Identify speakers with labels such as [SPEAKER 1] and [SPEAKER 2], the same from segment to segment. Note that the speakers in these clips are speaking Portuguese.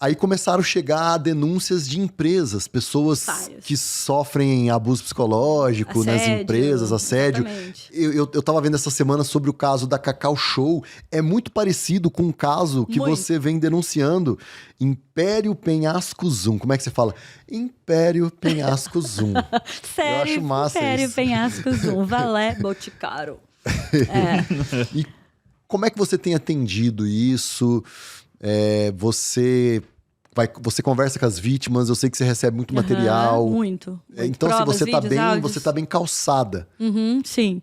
[SPEAKER 1] Aí começaram a chegar denúncias de empresas, pessoas que sofrem abuso psicológico nas empresas, assédio. Eu tava vendo essa semana sobre o caso da Cacau Show. É muito parecido com um caso que você vem denunciando. Império Penhasco Zoom. Como é que você fala? Império Penhasco Zoom.
[SPEAKER 2] Sério,
[SPEAKER 1] eu acho massa
[SPEAKER 2] Império
[SPEAKER 1] isso.
[SPEAKER 2] Penhasco Zoom. Valé Boticário.
[SPEAKER 1] E como é que você tem atendido isso? Você conversa com as vítimas, eu sei que você recebe muito material.
[SPEAKER 2] Muito.
[SPEAKER 1] Então,
[SPEAKER 2] provas,
[SPEAKER 1] se
[SPEAKER 2] vídeos,
[SPEAKER 1] você tá bem calçada.
[SPEAKER 2] Sim.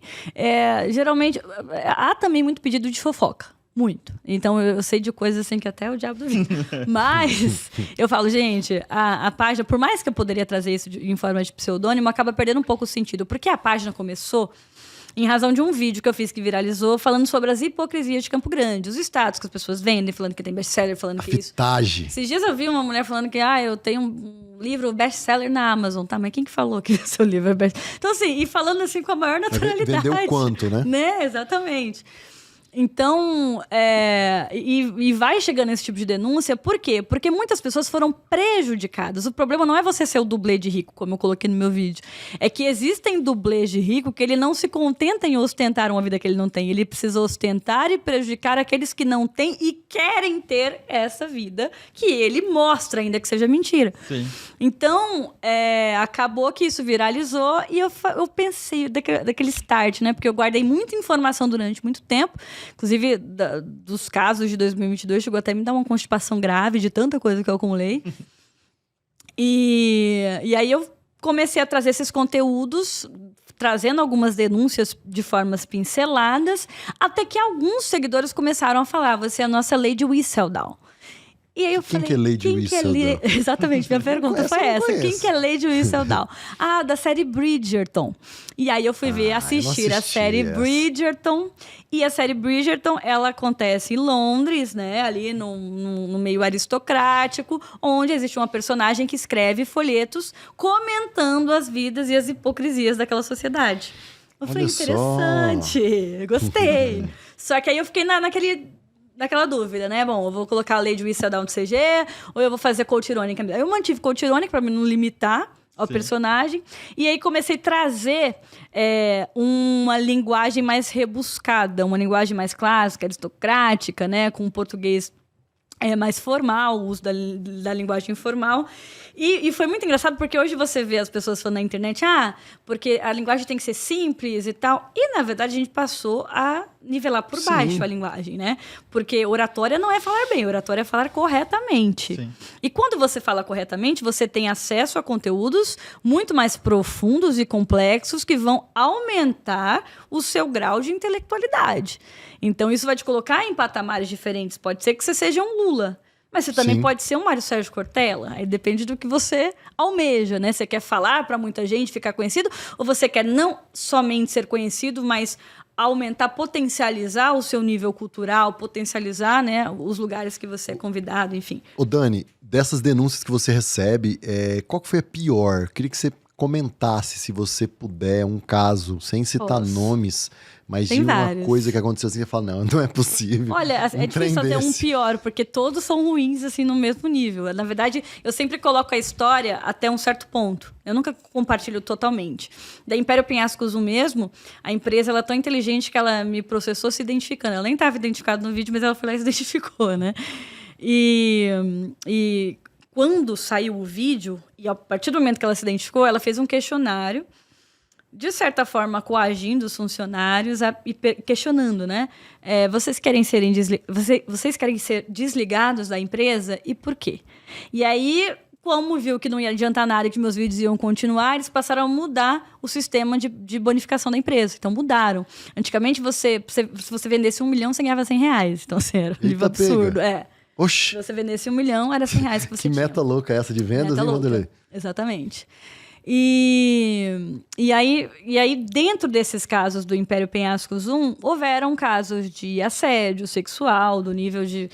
[SPEAKER 2] Geralmente, há também muito pedido de fofoca. Muito. Então, eu sei de coisas assim que até o diabo duvida. Mas, eu falo, gente, a página, por mais que eu poderia trazer isso em forma de pseudônimo, acaba perdendo um pouco o sentido. Porque a página começou em razão de um vídeo que eu fiz que viralizou, falando sobre as hipocrisias de Campo Grande. Os status que as pessoas vendem, falando que tem best-seller, falando que isso. Esses dias eu vi uma mulher falando que eu tenho um livro best-seller na Amazon. Tá, mas quem que falou que o seu livro é best-seller? Então, assim, e falando assim com a maior naturalidade.
[SPEAKER 1] Vendeu quanto, né?
[SPEAKER 2] Exatamente. Então, e vai chegando esse tipo de denúncia, por quê? Porque muitas pessoas foram prejudicadas. O problema não é você ser o dublê de rico, como eu coloquei no meu vídeo. É que existem dublês de rico que ele não se contenta em ostentar uma vida que ele não tem. Ele precisa ostentar e prejudicar aqueles que não têm e querem ter essa vida que ele mostra, ainda que seja mentira.
[SPEAKER 3] Sim.
[SPEAKER 2] Então, acabou que isso viralizou e eu pensei daquele start, né? Porque eu guardei muita informação durante muito tempo. Inclusive, dos casos de 2022, chegou até a me dar uma constipação grave de tanta coisa que eu acumulei. E aí eu comecei a trazer esses conteúdos, trazendo algumas denúncias de formas pinceladas, até que alguns seguidores começaram a falar: você é a nossa Lady Whistledown. E aí eu falei,
[SPEAKER 1] que é Lady Whistledown?
[SPEAKER 2] Exatamente, minha pergunta foi essa. Quem que é Lady Whistledown? Da série Bridgerton. E aí eu fui assistir a série Bridgerton. E a série Bridgerton, ela acontece em Londres, né? Ali no meio aristocrático, onde existe uma personagem que escreve folhetos comentando as vidas e as hipocrisias daquela sociedade. Eu falei, interessante, gostei. Só que aí eu fiquei naquela dúvida, né? Bom, eu vou colocar a Lady Whistledown do CG ou eu vou fazer Coach Irônica? Eu mantive Coach Irônica para não limitar ao personagem. E aí comecei a trazer uma linguagem mais rebuscada, uma linguagem mais clássica, aristocrática, né? Com um português mais formal, o uso da linguagem informal. E foi muito engraçado, porque hoje você vê as pessoas falando na internet, porque a linguagem tem que ser simples e tal. E, na verdade, a gente passou a nivelar por baixo a linguagem, né? Porque oratória não é falar bem, oratória é falar corretamente.
[SPEAKER 3] Sim.
[SPEAKER 2] E quando você fala corretamente, você tem acesso a conteúdos muito mais profundos e complexos que vão aumentar o seu grau de intelectualidade. Então, isso vai te colocar em patamares diferentes. Pode ser que você seja um Lula, mas você também pode ser um Mário Sérgio Cortella. Aí depende do que você almeja, né? Você quer falar para muita gente, ficar conhecido? Ou você quer não somente ser conhecido, mas aumentar, potencializar o seu nível cultural, potencializar, né, os lugares que você é convidado, enfim.
[SPEAKER 1] Ô Dani, dessas denúncias que você recebe, qual que foi a pior? Queria que você comentasse, se você puder, um caso, sem citar nomes, mas de uma coisa que aconteceu assim, você fala, não é possível.
[SPEAKER 2] Olha, é difícil ter um pior, porque todos são ruins, assim, no mesmo nível. Na verdade, eu sempre coloco a história até um certo ponto. Eu nunca compartilho totalmente. Da Império Penhasco Zoom mesmo, a empresa ela é tão inteligente que ela me processou se identificando. Ela nem estava identificada no vídeo, mas ela foi lá e se identificou, né? E quando saiu o vídeo, e a partir do momento que ela se identificou, ela fez um questionário, de certa forma, coagindo os funcionários e questionando, né? Vocês querem ser desligados da empresa e por quê? E aí, como viu que não ia adiantar nada e que meus vídeos iam continuar, eles passaram a mudar o sistema de bonificação da empresa. Então, mudaram. Antigamente, se você vendesse 1 milhão, você ganhava R$100. Então, assim, era um nível absurdo.
[SPEAKER 1] Oxi.
[SPEAKER 2] Se você vendesse 1 milhão, era R$100 que você tinha.
[SPEAKER 1] Que meta louca essa de vendas, hein, Wanderlei?
[SPEAKER 2] Exatamente. E aí, dentro desses casos do Império Penhasco Zoom, houveram casos de assédio sexual, do nível de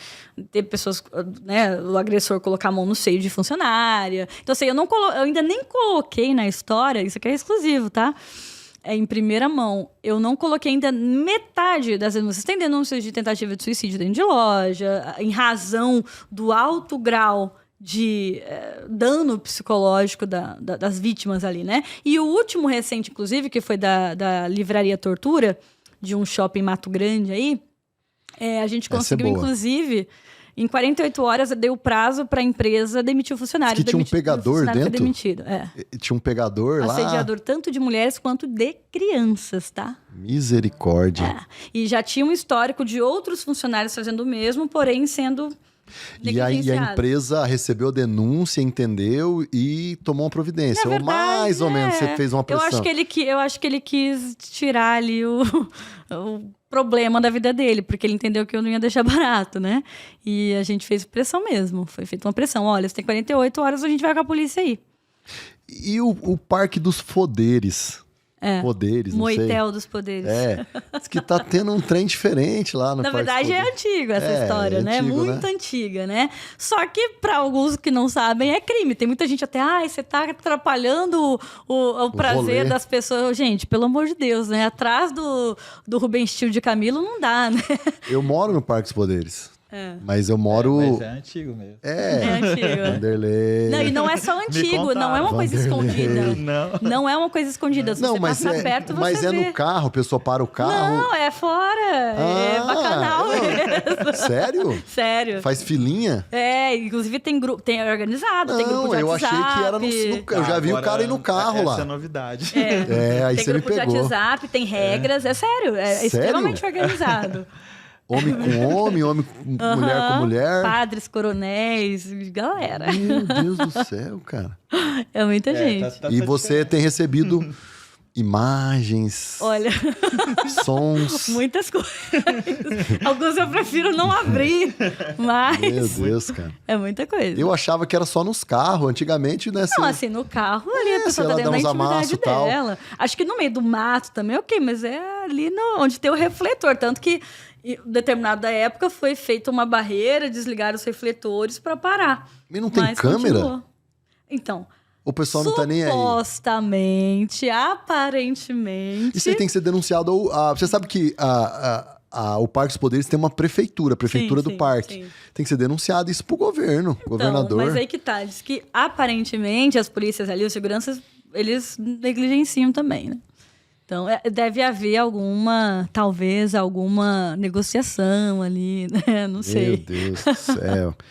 [SPEAKER 2] ter pessoas, né, o agressor colocar a mão no seio de funcionária. Então, assim, eu ainda nem coloquei na história, isso aqui é exclusivo, tá? em primeira mão. Eu não coloquei ainda metade das denúncias. Tem denúncias de tentativa de suicídio dentro de loja, em razão do alto grau de dano psicológico das vítimas ali, né? E o último recente, inclusive, que foi da Livraria Tortura, de um shopping Mato Grande aí, a gente conseguiu, inclusive... Em 48 horas, eu dei o prazo para a empresa demitir o funcionário.
[SPEAKER 1] Que tinha um pegador dentro?
[SPEAKER 2] Foi demitido,
[SPEAKER 1] Tinha um pegador lá?
[SPEAKER 2] Assediador tanto de mulheres quanto de crianças, tá?
[SPEAKER 1] Misericórdia.
[SPEAKER 2] E já tinha um histórico de outros funcionários fazendo o mesmo, porém sendo negligenciados.
[SPEAKER 1] E a empresa recebeu a denúncia, entendeu e tomou uma providência.
[SPEAKER 2] Verdade,
[SPEAKER 1] ou mais ou menos, você fez uma pressão.
[SPEAKER 2] Eu acho que ele quis tirar ali o problema da vida dele, porque ele entendeu que eu não ia deixar barato, né? E a gente fez pressão mesmo. Foi feita uma pressão. Olha, você tem 48 horas, a gente vai com a polícia aí.
[SPEAKER 1] E o Parque dos Poderes? Poderes, não sei.
[SPEAKER 2] Moitel dos Poderes.
[SPEAKER 1] Diz que tá tendo um trem diferente lá no
[SPEAKER 2] Na
[SPEAKER 1] Parque
[SPEAKER 2] verdade, é antigo essa história, né?
[SPEAKER 1] Antigo,
[SPEAKER 2] muito antiga, né? Só que, para alguns que não sabem, é crime. Tem muita gente até, você tá atrapalhando o prazer
[SPEAKER 1] rolê
[SPEAKER 2] das pessoas. Gente, pelo amor de Deus, né? Atrás do Rubem Steel de Camilo não dá, né?
[SPEAKER 1] Eu moro no Parque dos Poderes. Mas eu moro...
[SPEAKER 3] Mas é antigo mesmo.
[SPEAKER 2] É antigo.
[SPEAKER 1] Vanderlei.
[SPEAKER 2] Não, e não é só antigo, não é uma coisa escondida. Não é uma coisa escondida. Se você passar perto, você
[SPEAKER 1] mas
[SPEAKER 2] vê.
[SPEAKER 1] É no carro, a pessoa para o carro.
[SPEAKER 2] Não, é fora. É bacanal mesmo.
[SPEAKER 1] Sério?
[SPEAKER 2] Sério.
[SPEAKER 1] Faz filinha?
[SPEAKER 2] Inclusive tem grupo, tem organizado, tem grupo de WhatsApp.
[SPEAKER 1] Eu achei que era no eu já vi o cara ir no carro lá.
[SPEAKER 3] Essa é novidade.
[SPEAKER 1] Aí
[SPEAKER 2] tem
[SPEAKER 1] você me
[SPEAKER 2] grupo
[SPEAKER 1] pegou.
[SPEAKER 2] de WhatsApp, tem regras, é sério. É extremamente organizado.
[SPEAKER 1] Homem com homem, mulher com mulher.
[SPEAKER 2] Padres, coronéis, galera.
[SPEAKER 1] Meu Deus do céu, cara.
[SPEAKER 2] É muita gente.
[SPEAKER 1] E você tem recebido imagens,
[SPEAKER 2] olha,
[SPEAKER 1] sons.
[SPEAKER 2] Muitas coisas. Alguns eu prefiro não abrir, mas...
[SPEAKER 1] Meu Deus, cara.
[SPEAKER 2] É muita coisa.
[SPEAKER 1] Eu achava que era só nos carros, antigamente, né?
[SPEAKER 2] Não, assim, no carro, ali a pessoa tá dentro da intimidade dela. Acho que no meio do mato também, ok, mas é ali onde tem o refletor. Tanto que, em determinada época, foi feita uma barreira, desligaram os refletores para parar.
[SPEAKER 1] E não tem câmera?
[SPEAKER 2] Continuou. Então...
[SPEAKER 1] O pessoal não tá nem aí.
[SPEAKER 2] Supostamente, aparentemente...
[SPEAKER 1] Isso aí tem que ser denunciado. Você sabe que o Parque dos Poderes tem uma prefeitura, a prefeitura do parque. Sim. Tem que ser denunciado isso pro governo, então, governador.
[SPEAKER 2] Mas aí que tá, diz que aparentemente as polícias ali, os seguranças, eles negligenciam também, né? Então, deve haver talvez alguma negociação ali, né? Não sei.
[SPEAKER 1] Meu Deus do céu.